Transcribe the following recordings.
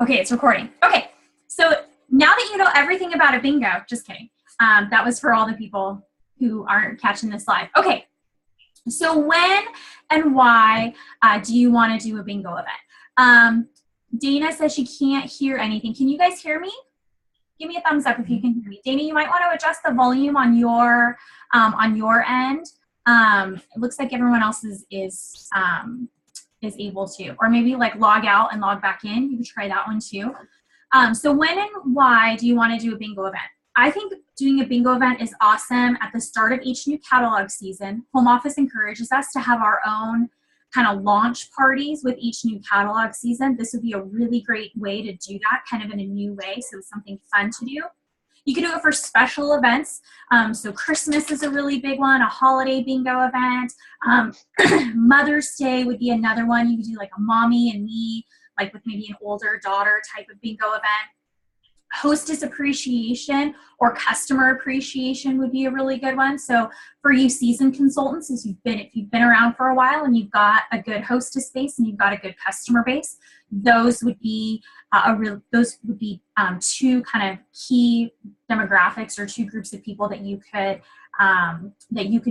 Okay, it's recording. Okay, so now that you know everything about a bingo, just kidding. That was for all the people who aren't catching this live. Okay, so when and why do you want to do a bingo event? Dana says she can't hear anything. Can you guys hear me? Give me a thumbs up if you can hear me. Dana, you might want to adjust the volume on your end. It looks like everyone else is able to, or maybe like log out and log back in. You could try that one too. So when and why do you want to do a bingo event? I think doing a bingo event is awesome at the start of each new catalog season. Home office encourages us to have our own kind of launch parties with each new catalog season. This would be a really great way to do that kind of in a new way. So it's something fun to do. You can do it for special events. So Christmas is a really big one, a holiday bingo event. Mother's Day would be another one. You could do like a mommy and me, like with maybe an older daughter type of bingo event. Hostess appreciation or customer appreciation would be a really good one. So for you seasoned consultants, if you've been around for a while and you've got a good hostess base and you've got a good customer base, those would be two kind of key demographics or two groups of people that you could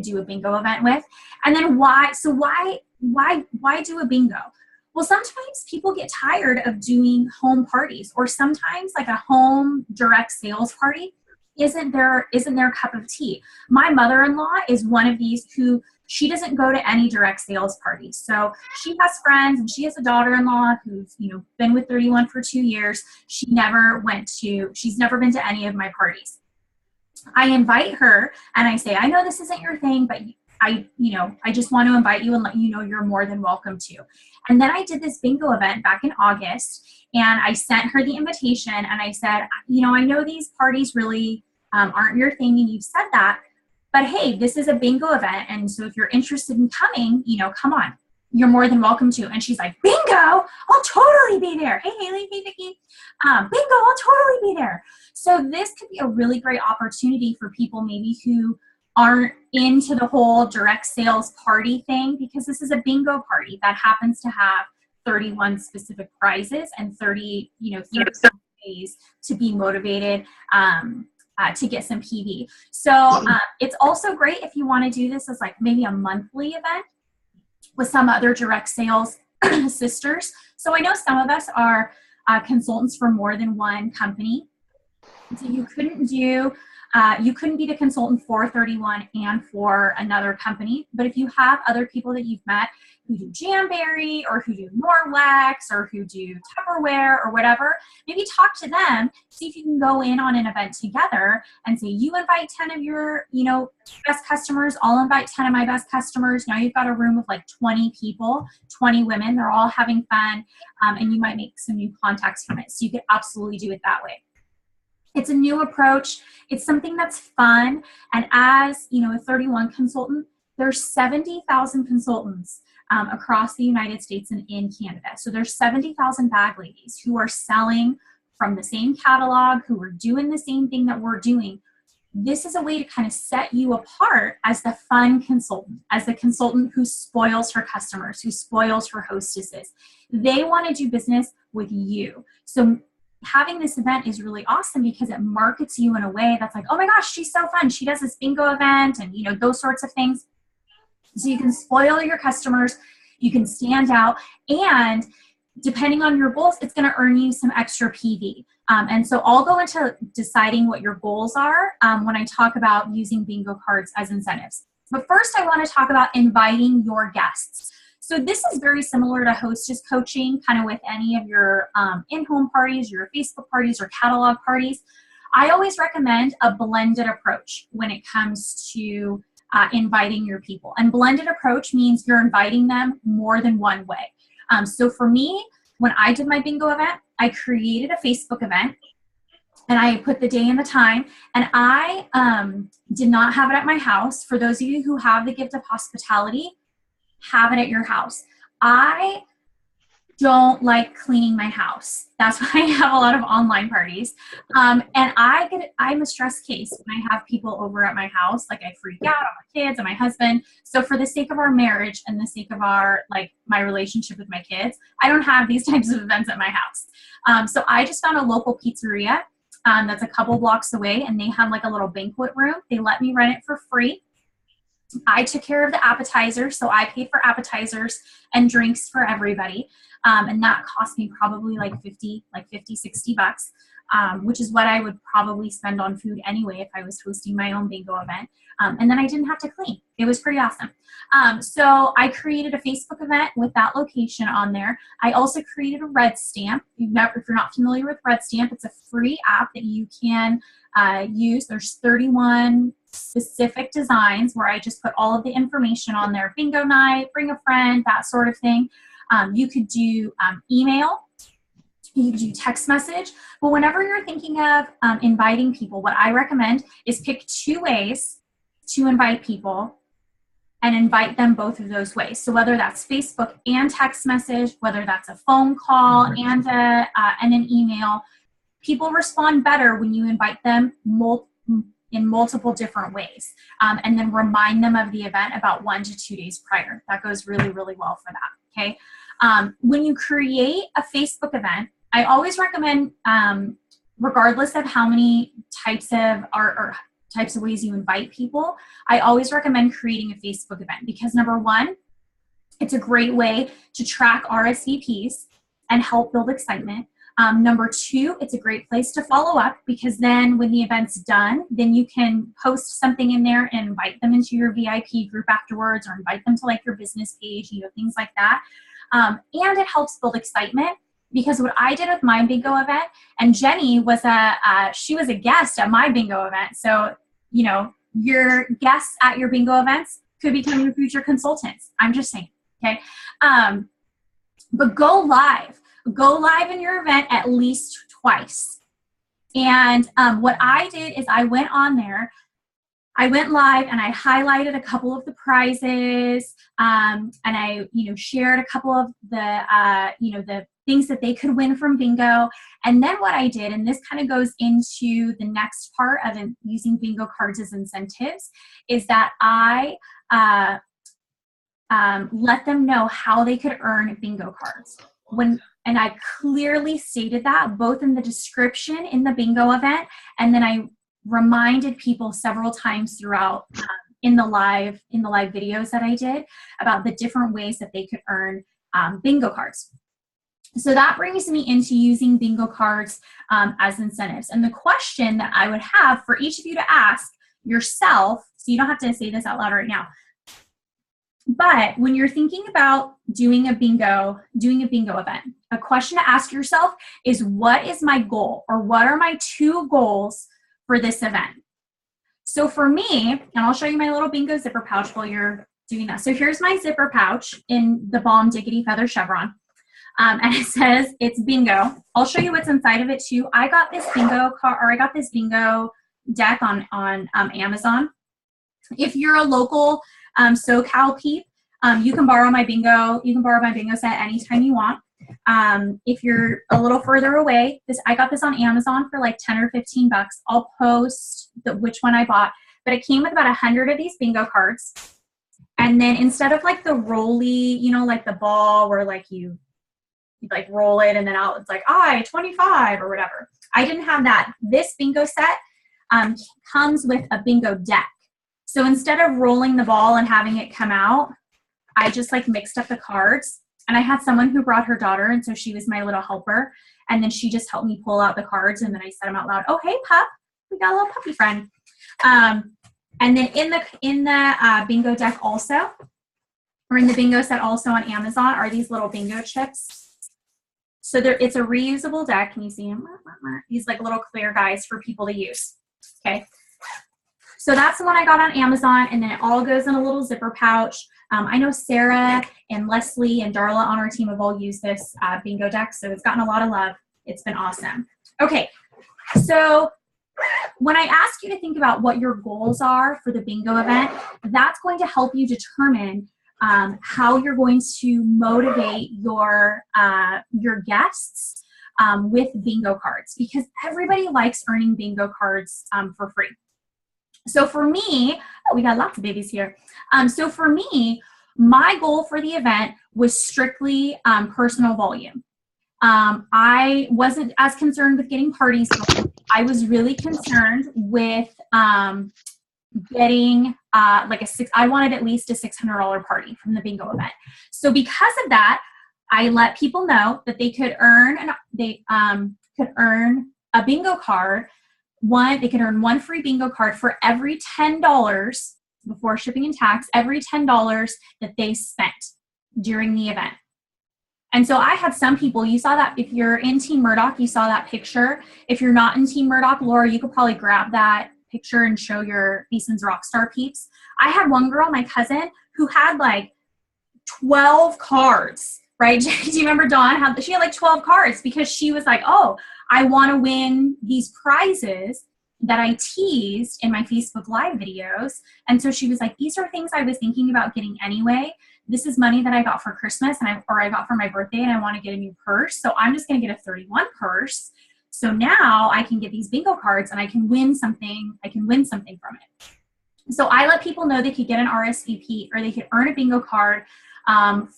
do a bingo event with. And then why do a bingo? Well, sometimes people get tired of doing home parties, or sometimes like a home direct sales party isn't their cup of tea. My mother-in-law is one of these who she doesn't go to any direct sales parties. So she has friends and she has a daughter-in-law who's, been with 31 for 2 years. She's never been to any of my parties. I invite her and I say, I know this isn't your thing, but I just want to invite you and let you know you're more than welcome to. And then I did this bingo event back in August, and I sent her the invitation and I said, I know these parties really aren't your thing and you've said that, but hey, this is a bingo event. And so if you're interested in coming, come on, you're more than welcome to. And she's like, bingo, I'll totally be there. Hey, Haley, hey, Vicki, bingo, I'll totally be there. So this could be a really great opportunity for people maybe who aren't into the whole direct sales party thing, because this is a bingo party that happens to have 31 specific prizes and 30 ways to be motivated to get some PV. So it's also great if you want to do this as like maybe a monthly event with some other direct sales sisters. So I know some of us are consultants for more than one company. So you couldn't be the consultant for 31 and for another company. But if you have other people that you've met who do Jamberry or who do Norwex or who do Tupperware or whatever, maybe talk to them, see if you can go in on an event together and say, you invite 10 of your, best customers, I'll invite 10 of my best customers. Now you've got a room of like 20 people, 20 women, they're all having fun, and you might make some new contacts from it. So you could absolutely do it that way. It's a new approach. It's something that's fun. And as, a 31 consultant, there's 70,000 consultants across the United States and in Canada. So there's 70,000 bag ladies who are selling from the same catalog, who are doing the same thing that we're doing. This is a way to kind of set you apart as the fun consultant, as the consultant who spoils her customers, who spoils her hostesses. They want to do business with you. So having this event is really awesome because it markets you in a way that's like, oh my gosh, she's so fun. She does this bingo event and, those sorts of things. So you can spoil your customers, you can stand out, and depending on your goals, it's going to earn you some extra PV. And so I'll go into deciding what your goals are when I talk about using bingo cards as incentives. But first, I want to talk about inviting your guests. So this is very similar to hostess coaching, kind of with any of your in-home parties, your Facebook parties, or catalog parties. I always recommend a blended approach when it comes to inviting your people. And blended approach means you're inviting them more than one way. So for me, when I did my bingo event, I created a Facebook event and I put the day and the time, and I did not have it at my house. For those of you who have the gift of hospitality, have it at your house. I don't like cleaning my house. That's why I have a lot of online parties. And I'm a stress case when I have people over at my house. Like I freak out on my kids and my husband. So for the sake of our marriage and the sake of our, like my relationship with my kids, I don't have these types of events at my house. So I just found a local pizzeria that's a couple blocks away, and they have like a little banquet room. They let me rent it for free. I took care of the appetizers, so I paid for appetizers and drinks for everybody. And that cost me probably like 50, 60 bucks, which is what I would probably spend on food anyway if I was hosting my own bingo event. And then I didn't have to clean. It was pretty awesome. So I created a Facebook event with that location on there. I also created a Red Stamp. If you're not familiar with Red Stamp, it's a free app that you can use. There's 31 specific designs where I just put all of the information on there. Bingo night, bring a friend, that sort of thing. You could do email, you could do text message, but whenever you're thinking of inviting people, what I recommend is pick 2 ways to invite people and invite them both of those ways. So whether that's Facebook and text message, whether that's a phone call and an email, people respond better when you invite them in multiple different ways, and then remind them of the event about 1 to 2 days prior. That goes really, really well for that, okay? When you create a Facebook event, I always recommend, regardless of how many types of types of ways you invite people, I always recommend creating a Facebook event because number one, it's a great way to track RSVPs and help build excitement. Number 2, it's a great place to follow up because then when the event's done, then you can post something in there and invite them into your VIP group afterwards or invite them to like your business page, things like that. And it helps build excitement because what I did with my bingo event, and Jenny was she was a guest at my bingo event. So, your guests at your bingo events could become your future consultants. I'm just saying, okay? But go live. Go live in your event at least twice. And what I did is I went on there, I went live and I highlighted a couple of the prizes, and I, shared a couple of the, the things that they could win from bingo. And then what I did, and this kind of goes into the next part of using bingo cards as incentives, is that I let them know how they could earn bingo cards. And I clearly stated that both in the description in the bingo event, and then I reminded people several times throughout in the live videos that I did about the different ways that they could earn bingo cards. So that brings me into using bingo cards as incentives. And the question that I would have for each of you to ask yourself, so you don't have to say this out loud right now, but when you're thinking about doing a bingo event, a question to ask yourself is, what is my goal, or what are my 2 goals for this event? So for me, and I'll show you my little bingo zipper pouch while you're doing that. So here's my zipper pouch in the Bomb Diggity Feather Chevron. And it says it's bingo. I'll show you what's inside of it too. I got this bingo deck on Amazon. If you're a local SoCal peep, you can borrow my bingo. You can borrow my bingo set anytime you want. If you're a little further away, I got this on Amazon for like 10 or 15 bucks. I'll post which one I bought, but it came with about 100 of these bingo cards. And then instead of like the rolly, like the ball where like you like roll it and then out, it's like, 25 or whatever. I didn't have that. This bingo set comes with a bingo deck. So instead of rolling the ball and having it come out, I just like mixed up the cards. And I had someone who brought her daughter, and so she was my little helper. And then she just helped me pull out the cards, and then I said them out loud. Oh, hey, pup, we got a little puppy friend. And then in the bingo deck also, or in the bingo set also on Amazon, are these little bingo chips. So it's a reusable deck. Can you see them? These like little clear guys for people to use. Okay. So that's the one I got on Amazon, and then it all goes in a little zipper pouch. I know Sarah and Leslie and Darla on our team have all used this bingo deck, so it's gotten a lot of love. It's been awesome. Okay, so when I ask you to think about what your goals are for the bingo event, that's going to help you determine how you're going to motivate your guests with bingo cards, because everybody likes earning bingo cards for free. So for me, we got lots of babies here. So for me, my goal for the event was strictly personal volume. I wasn't as concerned with getting parties going. I was really concerned with getting I wanted at least a $600 party from the bingo event. So because of that, I let people know that they could earn a bingo card. They could earn one free bingo card for every $10 before shipping and tax, every $10 that they spent during the event. And so I had some people, you saw that if you're in Team Murdoch, you saw that picture. If you're not in Team Murdoch, Laura, you could probably grab that picture and show your Easton's Rockstar peeps. I had one girl, my cousin, who had like 12 cards, right? Do you remember Dawn? She had like 12 cards because she was like, oh, I want to win these prizes that I teased in my Facebook Live videos. And so she was like, these are things I was thinking about getting anyway. This is money that I got for Christmas or I got for my birthday, and I want to get a new purse. So I'm just going to get a 31 purse. So now I can get these bingo cards and I can win something. I can win something from it. So I let people know they could get an RSVP or they could earn a bingo card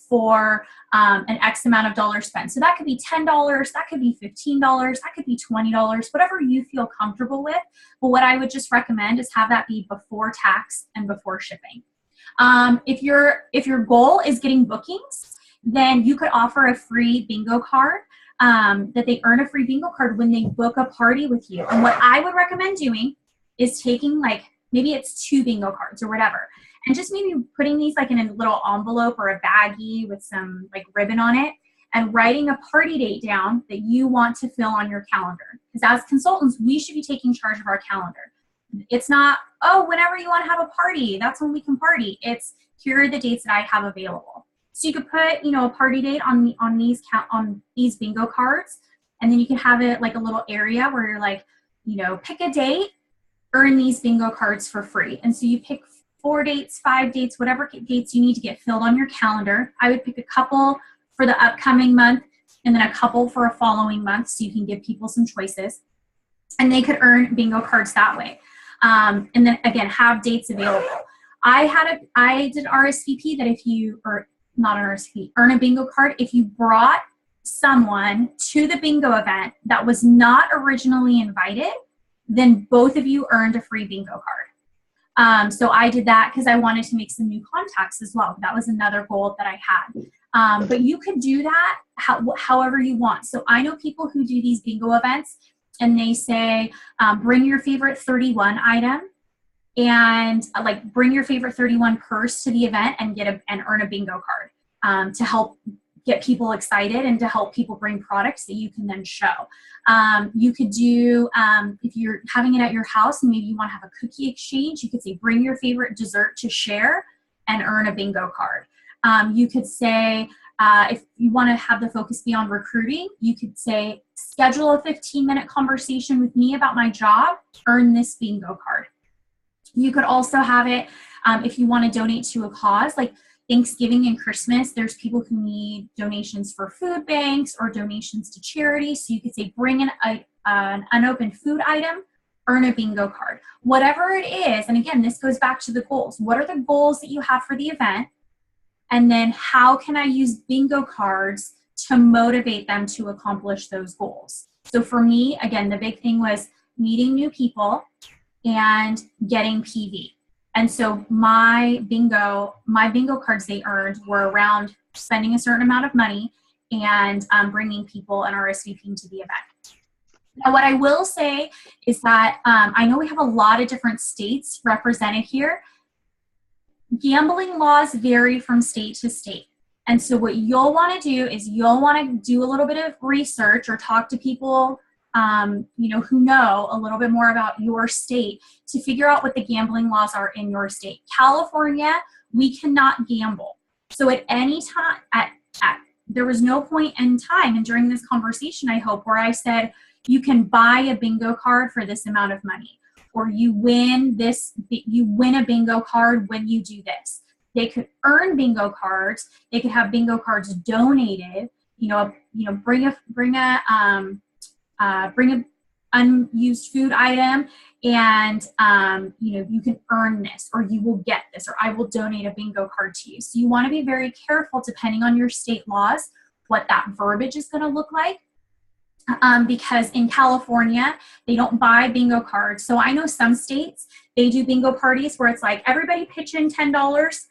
for an X amount of dollars spent. So that could be $10, that could be $15, that could be $20, whatever you feel comfortable with. But what I would just recommend is have that be before tax and before shipping. If your goal is getting bookings, then you could offer a free bingo card, that they earn a free bingo card when they book a party with you. And what I would recommend doing is taking maybe it's 2 bingo cards or whatever, and just maybe putting these in a little envelope or a baggie with some ribbon on it, and writing a party date down that you want to fill on your calendar. Because as consultants, we should be taking charge of our calendar. It's not, oh, whenever you want to have a party, that's when we can party. It's, here are the dates that I have available. So you could put, a party date on these bingo cards, and then you can have it a little area where you're pick a date, earn these bingo cards for free. And so you pick 4 dates, 5 dates, whatever dates you need to get filled on your calendar. I would pick a couple for the upcoming month and then a couple for a following month, so you can give people some choices. And they could earn bingo cards that way. And then again, have dates available. I did RSVP that if you, or not an RSVP, earn a bingo card if you brought someone to the bingo event that was not originally invited, then both of you earned a free bingo card. So I did that because I wanted to make some new contacts as well. That was another goal that I had. But you could do that however you want. So I know people who do these bingo events and they say, bring your favorite 31 item and bring your favorite 31 purse to the event and and earn a bingo card to help get people excited and to help people bring products that you can then show. You could do, if you're having it at your house and maybe you want to have a cookie exchange, you could say, bring your favorite dessert to share and earn a bingo card. You could say, if you want to have the focus be on recruiting, you could say, schedule a 15-minute conversation with me about my job, earn this bingo card. You could also have it, if you want to donate to a cause, like Thanksgiving and Christmas, there's people who need donations for food banks or donations to charity. So you could say, bring an unopened food item, earn a bingo card. Whatever it is, and again, this goes back to the goals. What are the goals that you have for the event? And then how can I use bingo cards to motivate them to accomplish those goals? So for me, again, the big thing was meeting new people and getting PV. And so my bingo cards they earned were around spending a certain amount of money and bringing people and RSVPing to the event. Now, what I will say is that I know we have a lot of different states represented here. Gambling laws vary from state to state. And so what you'll want to do is you'll want to do a little bit of research or talk to people who know a little bit more about your state to figure out what the gambling laws are in your state. California, we cannot gamble. So at any time, there was no point in time, and during this conversation, I hope, where I said, you can buy a bingo card for this amount of money, or you win a bingo card when you do this. they could earn bingo cards. They could have bingo cards donated. Bring a unused food item, and you can earn this, or you will get this, or I will donate a bingo card to you. So you want to be very careful, depending on your state laws, what that verbiage is going to look like. Because in California, they don't buy bingo cards. So I know some states, they do bingo parties where it's like, everybody pitch in $10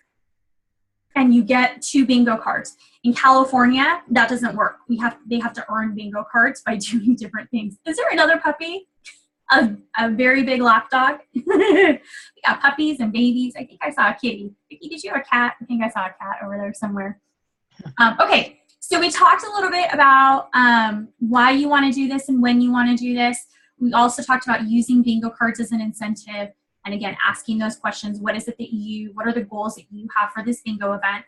and you get 2 bingo cards. In California, that doesn't work. They have to earn bingo cards by doing different things. Is there another puppy? A very big lap dog. We got puppies and babies. I think I saw a kitty. Vicky, did you have a cat? I think I saw a cat over there somewhere. Okay. So we talked a little bit about why you want to do this and when you want to do this. We also talked about using bingo cards as an incentive. And again, asking those questions. What are the goals that you have for this bingo event?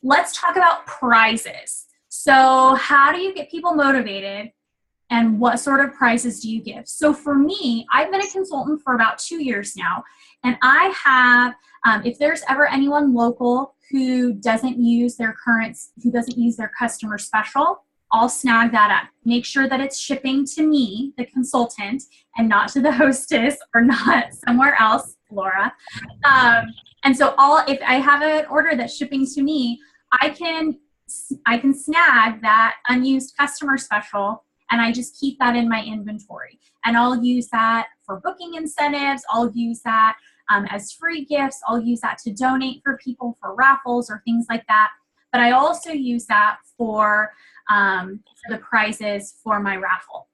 Let's talk about prizes. So how do you get people motivated, and what sort of prizes do you give? So for me, I've been a consultant for about 2 years now, and I have, if there's ever anyone local who doesn't use their customer special, I'll snag that up. Make sure that it's shipping to me, the consultant, and not to the hostess or not somewhere else, Laura. And so if I have an order that's shipping to me, I can snag that unused customer special, and I just keep that in my inventory. And I'll use that for booking incentives. I'll use that as free gifts. I'll use that to donate for people for raffles or things like that. But I also use that for the prizes for my raffle.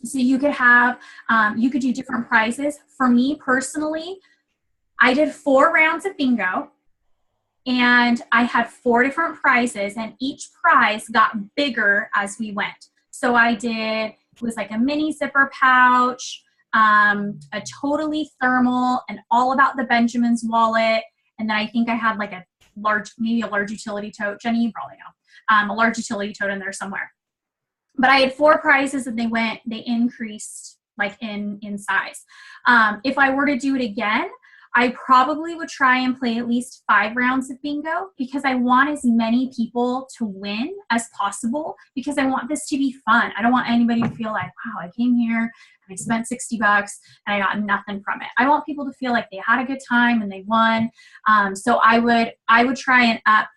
So you could do different prizes. For me personally, I did 4 rounds of bingo, and I had 4 different prizes, and each prize got bigger as we went. So it was like a mini zipper pouch, a totally thermal, and all about the Benjamin's wallet. And then I think I had like maybe a large utility tote. Jenny, you probably know, a large utility tote in there somewhere. But I had 4 prizes, and they increased like in size. If I were to do it again, I probably would try and play at least 5 rounds of bingo, because I want as many people to win as possible, because I want this to be fun. I don't want anybody to feel like, wow, I came here and I spent $60 and I got nothing from it. I want people to feel like they had a good time and they won. So I would try and up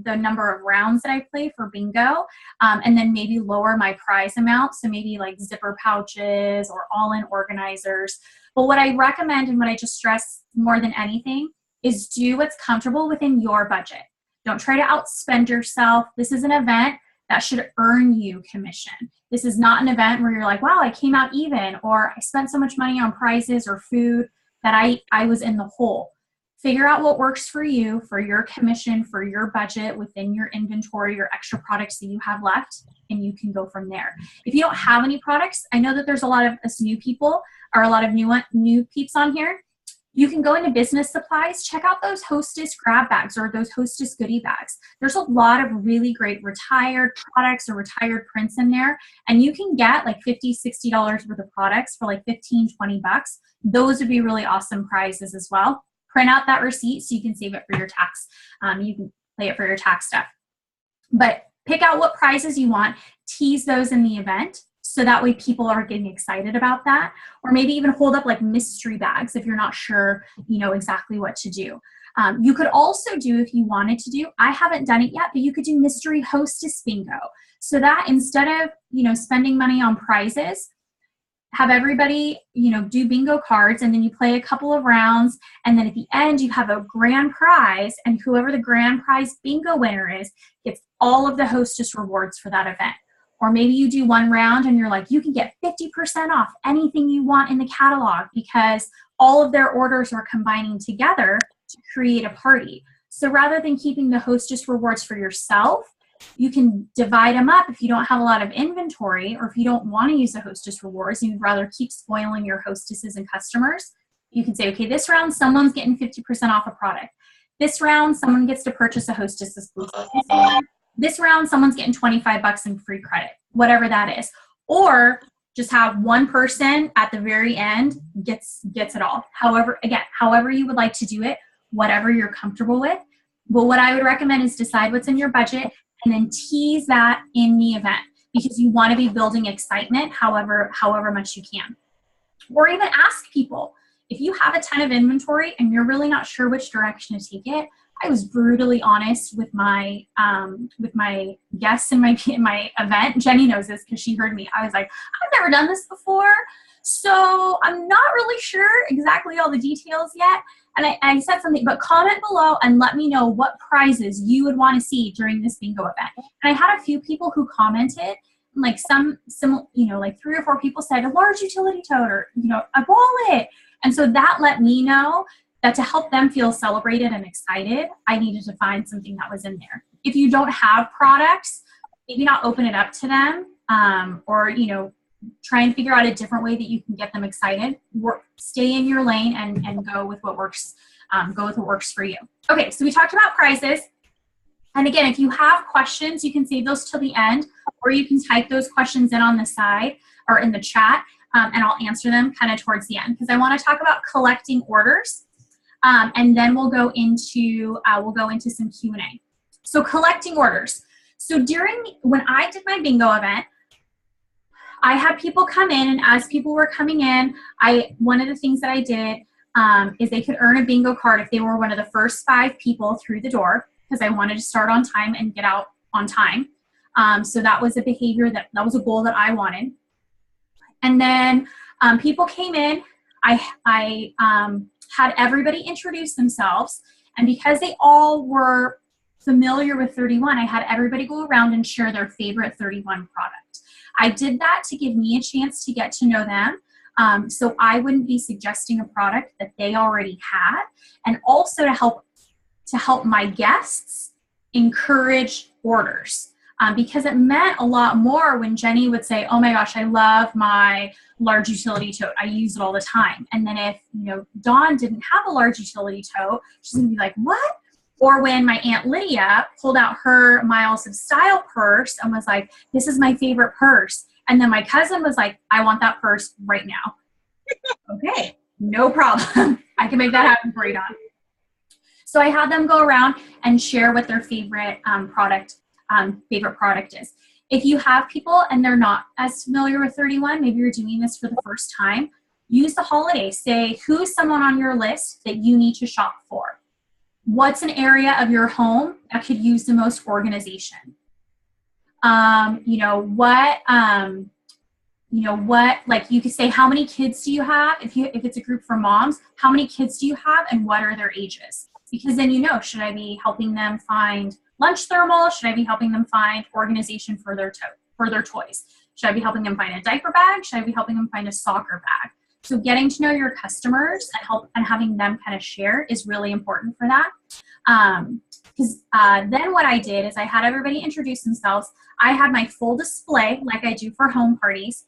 the number of rounds that I play for bingo, and then maybe lower my prize amount. So maybe like zipper pouches or all-in organizers. But what I recommend, and what I just stress more than anything, is do what's comfortable within your budget. Don't try to outspend yourself. This is an event that should earn you commission. This is not an event where you're like, wow, I came out even, or I spent so much money on prizes or food that I was in the hole. Figure out what works for you, for your commission, for your budget, within your inventory, your extra products that you have left, and you can go from there. If you don't have any products, I know that there's a lot of us new people, or a lot of new peeps on here. You can go into business supplies, check out those Hostess grab bags or those Hostess goodie bags. There's a lot of really great retired products or retired prints in there, and you can get like $50, $60 worth of products for like 15, 20 bucks. Those would be really awesome prizes as well. Print out that receipt so you can save it for your tax. You can play it for your tax stuff. But pick out what prizes you want, tease those in the event, so that way people are getting excited about that. Or maybe even hold up like mystery bags if you're not sure, exactly what to do. You could also do, if you wanted to do, I haven't done it yet, but you could do mystery hostess bingo. So that instead of, spending money on prizes, have everybody, do bingo cards, and then you play a couple of rounds, and then at the end you have a grand prize, and whoever the grand prize bingo winner is gets all of the hostess rewards for that event. Or maybe you do 1 round and you're like, you can get 50% off anything you want in the catalog, because all of their orders are combining together to create a party. So rather than keeping the hostess rewards for yourself, you can divide them up. If you don't have a lot of inventory, or if you don't want to use the hostess rewards and you'd rather keep spoiling your hostesses and customers, you can say, okay, this round someone's getting 50% off a product. This round someone gets to purchase a hostess exclusive. This round someone's getting $25 in free credit, whatever that is. Or just have one person at the very end gets it all. However you would like to do it, whatever you're comfortable with. But what I would recommend is decide what's in your budget and then tease that in the event, because you want to be building excitement however much you can. Or even ask people. If you have a ton of inventory and you're really not sure which direction to take it, I was brutally honest with my guests in my event. Jenny knows this because she heard me. I was like, I've never done this before, so I'm not really sure exactly all the details yet. And I said something, but comment below and let me know what prizes you would want to see during this bingo event. And I had a few people who commented, like some, like 3 or 4 people said a large utility tote or, a wallet. And so that let me know that to help them feel celebrated and excited, I needed to find something that was in there. If you don't have products, maybe not open it up to them, or, try and figure out a different way that you can get them excited. Stay in your lane and go with what works. Go with what works for you. Okay, so we talked about prizes. And again, if you have questions, you can save those till the end, or you can type those questions in on the side or in the chat, and I'll answer them kind of towards the end, because I want to talk about collecting orders, and then we'll go into some Q&A. So collecting orders. So when I did my bingo event, I had people come in, and as people were coming in, one of the things that I did is they could earn a bingo card if they were one of the first 5 people through the door, because I wanted to start on time and get out on time. So that was a behavior that was a goal that I wanted. And then people came in. I had everybody introduce themselves, and because they all were familiar with 31, I had everybody go around and share their favorite 31 product. I did that to give me a chance to get to know them, so I wouldn't be suggesting a product that they already had, and also to help my guests encourage orders, because it meant a lot more when Jenny would say, oh my gosh, I love my large utility tote. I use it all the time. And then if, Dawn didn't have a large utility tote, she's gonna be like, what? Or when my Aunt Lydia pulled out her Miles of Style purse and was like, this is my favorite purse. And then my cousin was like, I want that purse right now. Okay, no problem. I can make that happen for you, Dawn. So I had them go around and share what their favorite product is. If you have people and they're not as familiar with 31, maybe you're doing this for the first time, use the holiday. Say, who's someone on your list that you need to shop for? What's an area of your home that could use the most organization? Like you could say, how many kids do you have? If it's a group for moms, how many kids do you have and what are their ages? Because then should I be helping them find lunch thermal? Should I be helping them find organization for their toys? Should I be helping them find a diaper bag? Should I be helping them find a soccer bag? So getting to know your customers and having them kind of share is really important for that. Because then what I did is I had everybody introduce themselves. I had my full display like I do for home parties.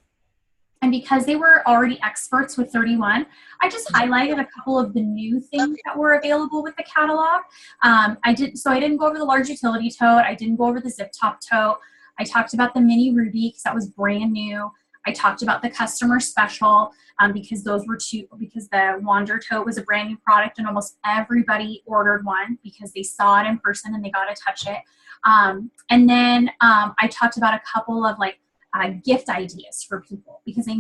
And because they were already experts with 31, I just highlighted a couple of the new things that were available with the catalog. I didn't go over the large utility tote. I didn't go over the zip top tote. I talked about the mini ruby because that was brand new. I talked about the customer special because the Wander tote was a brand new product and almost everybody ordered one because they saw it in person and they got to touch it. And then I talked about a couple of gift ideas for people because I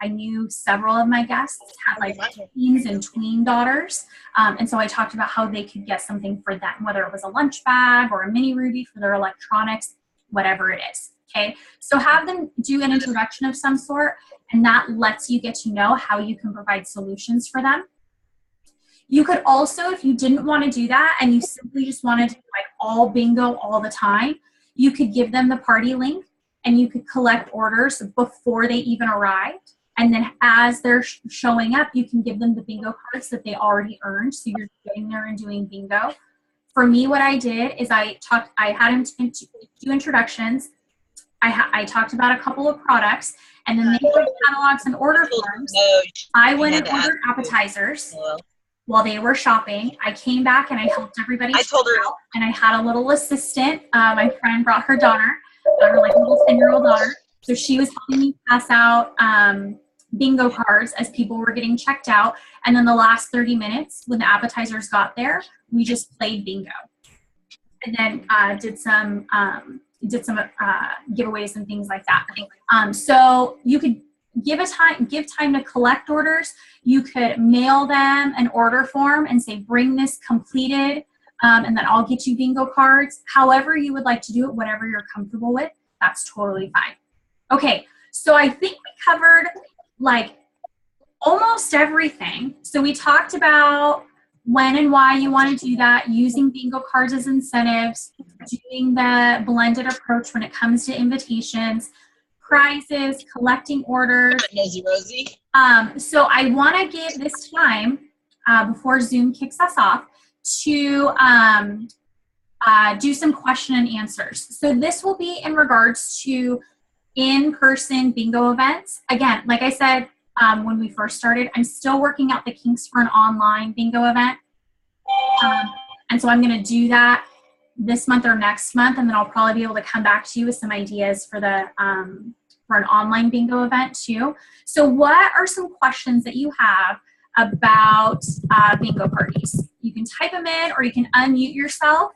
knew several of my guests had teens and tween daughters. And so I talked about how they could get something for them, whether it was a lunch bag or a mini ruby for their electronics, whatever it is. Okay, so have them do an introduction of some sort, and that lets you get to know how you can provide solutions for them. You could also, if you didn't want to do that and you simply just wanted to do all bingo all the time, you could give them the party link and you could collect orders before they even arrived. And then as they're showing up, you can give them the bingo cards that they already earned. So you're getting there and doing bingo. For me, what I did is I had them do introductions. I talked about a couple of products, and then they had catalogs and order forms. I went and ordered appetizers while they were shopping. I came back and I helped everybody. I told her, and I had a little assistant. My friend brought her daughter, her little 10-year-old daughter. So she was helping me pass out bingo cards as people were getting checked out. And then the last 30 minutes when the appetizers got there, we just played bingo. And then did some giveaways and things like that. So you could give time to collect orders. You could mail them an order form and say, bring this completed, and then I'll get you bingo cards. However you would like to do it, whatever you're comfortable with, that's totally fine. Okay, so I think we covered like almost everything. So we talked about when and why you want to do that, using bingo cards as incentives, doing the blended approach when it comes to invitations, prizes, collecting orders. Rosie. So I want to give this time before Zoom kicks us off to do some question and answers. So this will be in regards to in-person bingo events. Again, like I said, when we first started, I'm still working out the kinks for an online bingo event. And so I'm going to do that this month or next month, and then I'll probably be able to come back to you with some ideas for the for an online bingo event too. So what are some questions that you have about bingo parties? You can type them in or you can unmute yourself.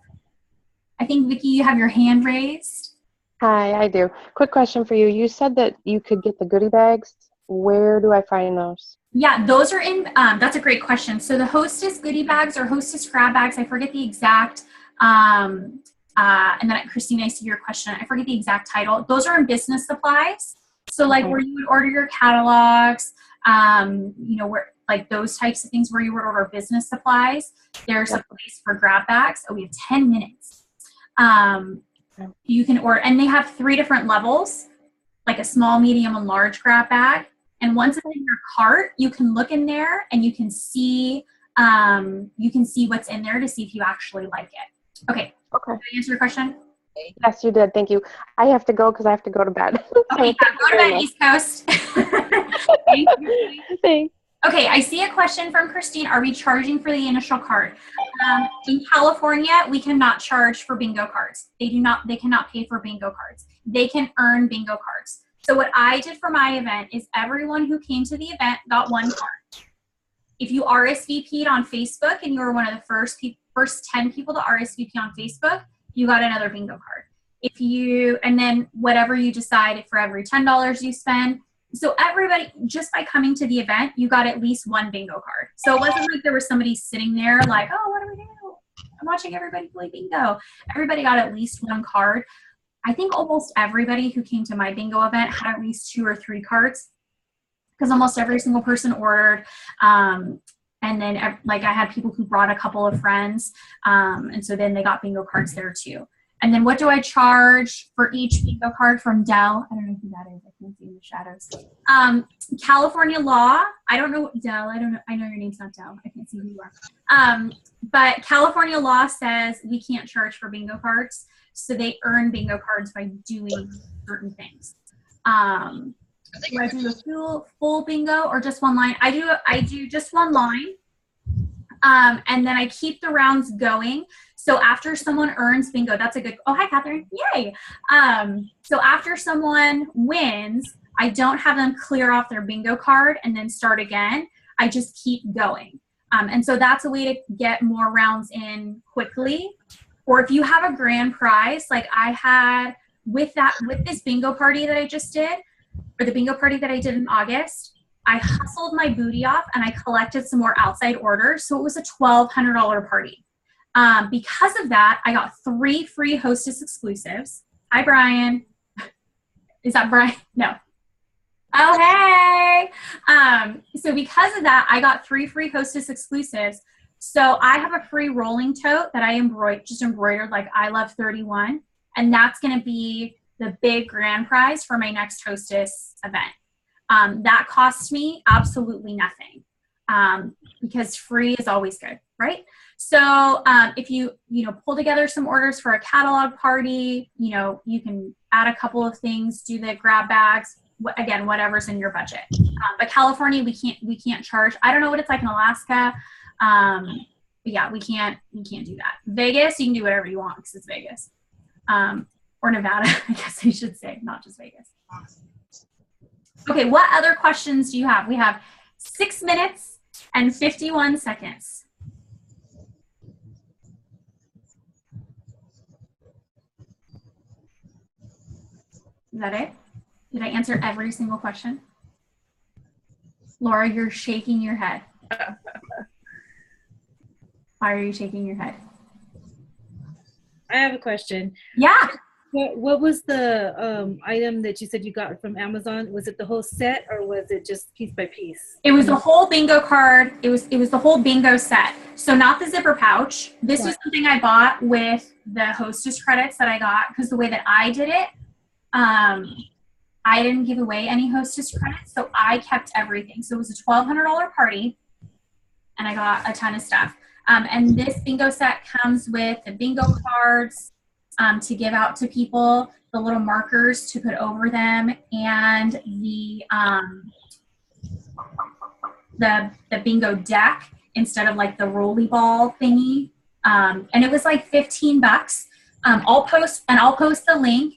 I think, Vicki, you have your hand raised. Hi, I do. Quick question for you. You said that you could get the goodie bags. Where do I find those? Yeah, those are in, that's a great question. So the Hostess goodie bags or Hostess grab bags, I forget the exact, and then Christine, I see your question. I forget the exact title. Those are in business supplies. So like where you would order your catalogs, you know, where like those types of things where you would order business supplies. There's a place for grab bags. Oh, we have 10 minutes. You can order, and they have 3 different levels, like a small, medium, and large grab bag. And once it's in your cart, you can look in there and you can see what's in there to see if you actually like it. Okay. Okay. Did I answer your question? Yes, you did. Thank you. I have to go because I have to go to bed. Okay, yeah, go to bed, East Coast. Thank you. Thanks. Okay, I see a question from Christine. Are we charging for the initial card? In California, we cannot charge for bingo cards. They cannot pay for bingo cards. They can earn bingo cards. So what I did for my event is everyone who came to the event got 1 card. If you RSVP'd on Facebook and you were one of the first 10 people to RSVP on Facebook, you got another bingo card. And then whatever you decide for every $10 you spend. So everybody, just by coming to the event, you got at least 1 bingo card. So it wasn't like there was somebody sitting there like, oh, what do we do? I'm watching everybody play bingo. Everybody got at least 1 card. I think almost everybody who came to my bingo event had at least 2 or 3 cards because almost every single person ordered. And then like I had people who brought a couple of friends. And so then they got bingo cards there too. And then what do I charge for each bingo card from Dell? I don't know who that is. I can't see in the shadows. California law. I don't know, Dell. I don't know. I know your name's not Dell. I can't see who you are. But California law says we can't charge for bingo cards. So they earn bingo cards by doing certain things. Do I do a full bingo or just 1 line? I do just 1 line. And then I keep the rounds going. So after someone earns bingo, that's a good, oh, hi, Catherine. Yay. So after someone wins, I don't have them clear off their bingo card and then start again. I just keep going. And so that's a way to get more rounds in quickly. Or if you have a grand prize, like I had with this bingo party that I just did, or the bingo party that I did in August, I hustled my booty off and I collected some more outside orders. So it was a $1,200 party. Because of that, I got 3 free Hostess exclusives. Hi, Brian. Is that Brian? No. Oh, hey. So because of that, I got 3 free Hostess exclusives. So I have a free rolling tote that I embroidered like I love 31. And that's going to be the big grand prize for my next Hostess event. That cost me absolutely nothing because free is always good, right? So if you pull together some orders for a catalog party, you can add a couple of things, do the grab bags, again, whatever's in your budget. But California, we can't charge. I don't know what it's like in Alaska. But yeah, we can't do that. Vegas, you can do whatever you want because it's Vegas. Or Nevada, I guess I should say, not just Vegas. Okay, what other questions do you have? We have 6 minutes and 51 seconds. Is that it? Did I answer every single question? Laura, you're shaking your head. Why are you shaking your head? I have a question. Yeah. What was the item that you said you got from Amazon? Was it the whole set or was it just piece by piece? It was the whole bingo card. It was the whole bingo set. So not the zipper pouch. This was something I bought with the Hostess credits that I got, because the way that I did it, I didn't give away any Hostess credits, so I kept everything. So it was a $1,200 party, and I got a ton of stuff. And this bingo set comes with the bingo cards to give out to people, the little markers to put over them, and the bingo deck instead of like the rolly ball thingy. And it was like $15. I'll post the link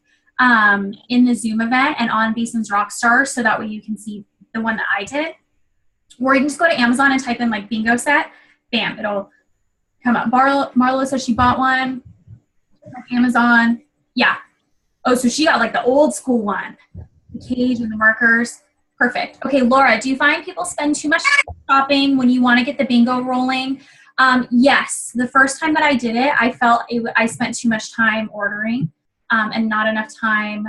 in the Zoom event and on Basins Rockstar, so that way you can see the one that I did. Or you can just go to Amazon and type in like bingo set. Bam, it'll come up. Marlo says she bought one from Amazon. Yeah. Oh, so she got like the old school one. The cage and the markers. Perfect. Okay, Laura, do you find people spend too much time shopping when you want to get the bingo rolling? Yes. The first time that I did it, I felt I spent too much time ordering and not enough time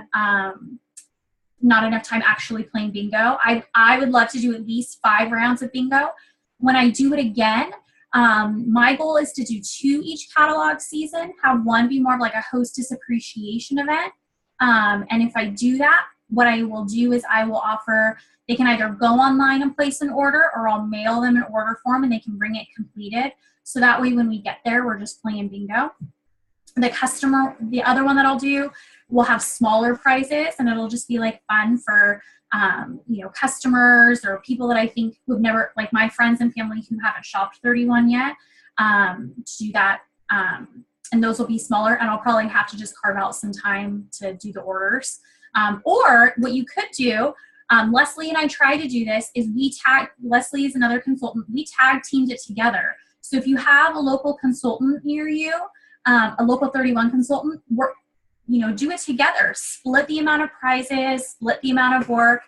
actually playing bingo. I would love to do at least 5 rounds of bingo. When I do it again, my goal is to do 2 each catalog season, have one be more of like a Hostess appreciation event. And if I do that, what I will do is I will offer, they can either go online and place an order, or I'll mail them an order form and they can bring it completed. So that way when we get there, we're just playing bingo. The other one that I'll do will have smaller prizes, and it'll just be like fun for customers or people that I think would never, like my friends and family who haven't shopped 31 yet, to do that. And those will be smaller, and I'll probably have to just carve out some time to do the orders. Or what you could do, Leslie and I try to do this, is Leslie is another consultant, we tag teamed it together. So if you have a local consultant near you, a local 31 consultant, do it together. Split the amount of prizes, split the amount of work,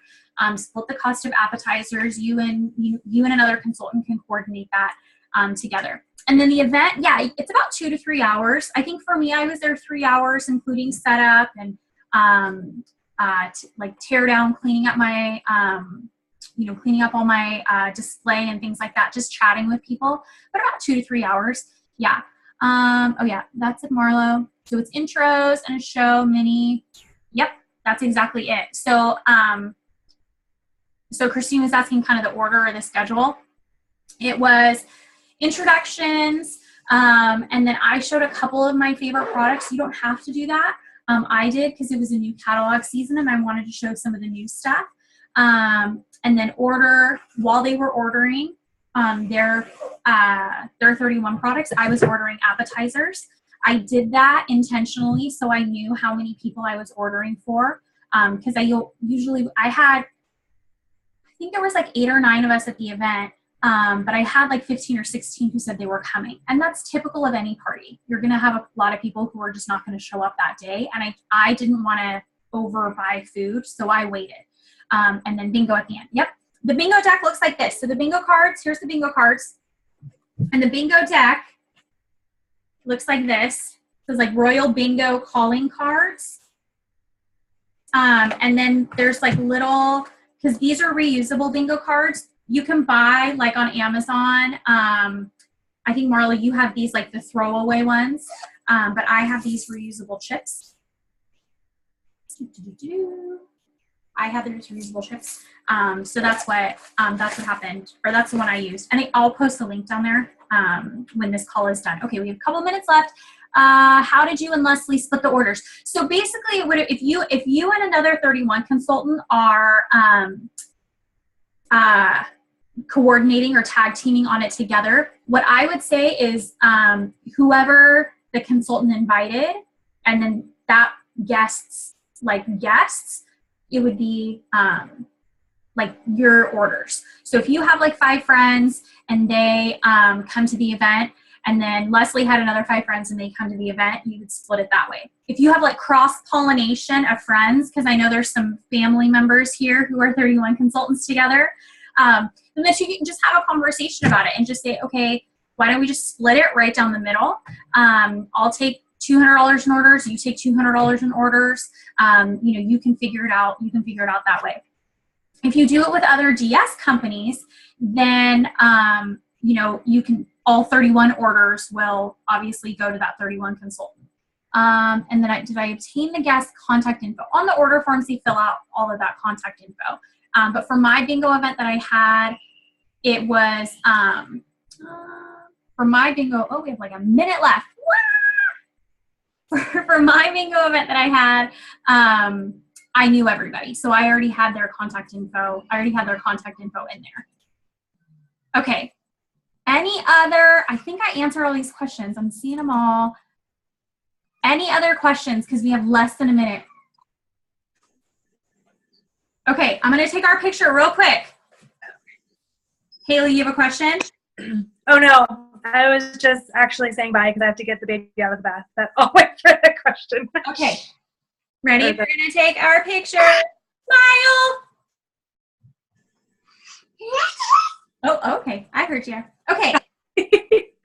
split the cost of appetizers. You and another consultant can coordinate that together. And then the event, yeah, it's about 2 to 3 hours. I think for me, I was there 3 hours, including setup and tear down, cleaning up my, cleaning up all my display and things like that, just chatting with people, but about 2 to 3 hours. Yeah. Oh yeah, that's it, Marlo. So it's intros and a show mini. Yep, that's exactly it. So, so Christine was asking kind of the order or the schedule. It was introductions, and then I showed a couple of my favorite products. You don't have to do that. I did because it was a new catalog season and I wanted to show some of the new stuff. And then order while they were ordering their 31 products. I was ordering appetizers. I did that intentionally so I knew how many people I was ordering for. Because I think there was like 8 or 9 of us at the event. But I had like 15 or 16 who said they were coming. And that's typical of any party. You're going to have a lot of people who are just not going to show up that day. And I didn't want to overbuy food, so I waited. And then bingo at the end. Yep. The bingo deck looks like this. So the bingo cards, here's the bingo cards. And the bingo deck looks like this. So it's like Royal Bingo calling cards. And then there's like little, because these are reusable bingo cards. You can buy like on Amazon. I think Marla, you have these like the throwaway ones, but I have these reusable chips. I have these reusable chips. So that's what happened, or that's the one I used. And I'll post a link down there when this call is done. Okay, we have a couple minutes left. How did you and Leslie split the orders? So basically, if you and another 31 consultant are coordinating or tag teaming on it together, what I would say is whoever the consultant invited, and then that guests, it would be like your orders. So if you have like 5 friends and they come to the event, and then Leslie had another 5 friends and they come to the event, you would split it that way. If you have like cross-pollination of friends, because I know there's some family members here who are 31 consultants together, then that you can just have a conversation about it and just say, okay, why don't we just split it right down the middle? I'll take $200 in orders. You take $200 in orders. You can figure it out. You can figure it out that way. If you do it with other DS companies, then, you can, all 31 orders will obviously go to that 31 consultant. And then did I obtain the guest contact info? On the order forms, they fill out all of that contact info. But for my bingo event that I had, it was, for my bingo, we have like a minute left. For my bingo event that I had, I knew everybody. So I already had their contact info. I already had their contact info in there. Okay. Any other, I think I answered all these questions. I'm seeing them all. Any other questions? Because we have less than a minute. Okay, I'm going to take our picture real quick. Haley, you have a question? Oh, no. I was just actually saying bye because I have to get the baby out of the bath. But I'll wait for the question. Okay. Ready? We're going to take our picture. Smile. Oh, okay. I heard you. Okay.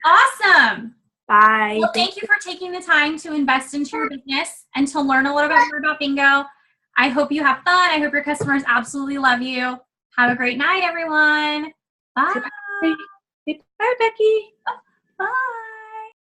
Awesome. Bye. Well, thank you for taking the time to invest into your business and to learn a little bit more about bingo. I hope you have fun. I hope your customers absolutely love you. Have a great night, everyone. Bye. Bye, Becky. Bye.